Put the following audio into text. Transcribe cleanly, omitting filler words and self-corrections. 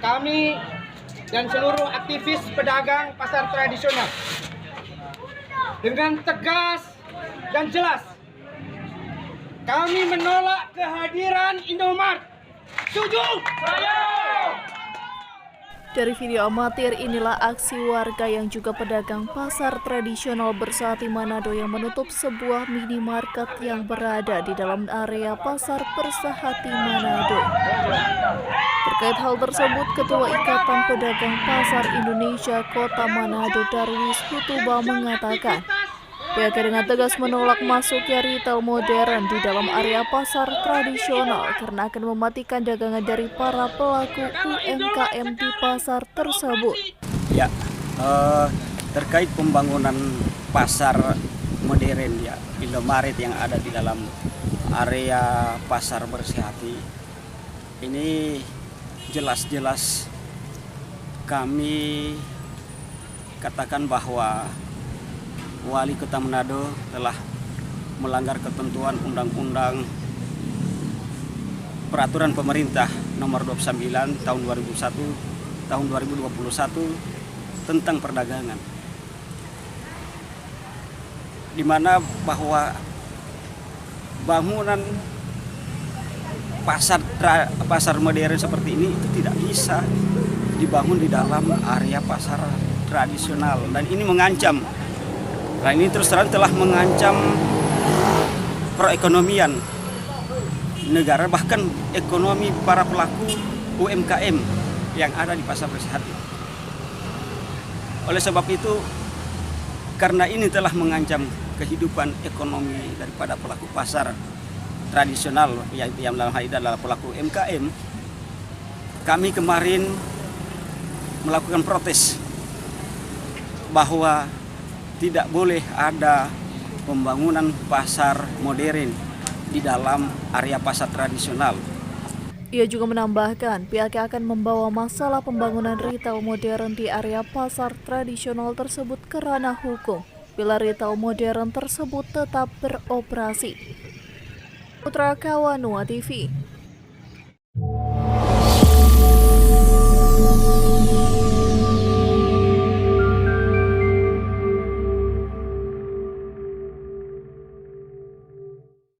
kami dan seluruh aktivis pedagang pasar tradisional dengan tegas dan jelas kami menolak kehadiran Indomart. Setuju? Dari video amatir inilah aksi warga yang juga pedagang pasar tradisional Bersehati Manado yang menutup sebuah minimarket yang berada di dalam area pasar Bersehati Manado. Terkait hal tersebut, Ketua Ikatan Pedagang Pasar Indonesia Kota Manado Darwis Hutuba mengatakan, pihaknya dengan tegas menolak masuknya retail modern di dalam area pasar tradisional karena akan mematikan dagangan dari para pelaku UMKM di pasar tersebut. Ya, terkait pembangunan pasar modern ya, Indomaret yang ada di dalam area pasar Bersehati, ini jelas-jelas kami katakan bahwa Wali Kota Manado telah melanggar ketentuan Undang-Undang Peraturan Pemerintah Nomor 29 Tahun 2001 Tahun 2021 tentang perdagangan, di mana bahwa bangunan pasar modern seperti ini itu tidak bisa dibangun di dalam area pasar tradisional, dan ini mengancam. Nah, ini terus terang telah mengancam perekonomian negara, bahkan ekonomi para pelaku UMKM yang ada di pasar Bersehati. Oleh sebab itu, karena ini telah mengancam kehidupan ekonomi daripada pelaku pasar tradisional yang dalam hal ini adalah pelaku UMKM, kami kemarin melakukan protes bahwa tidak boleh ada pembangunan pasar modern di dalam area pasar tradisional. Ia juga menambahkan pihaknya akan membawa masalah pembangunan retail modern di area pasar tradisional tersebut ke ranah hukum bila retail modern tersebut tetap beroperasi. Putra Kawanua TV.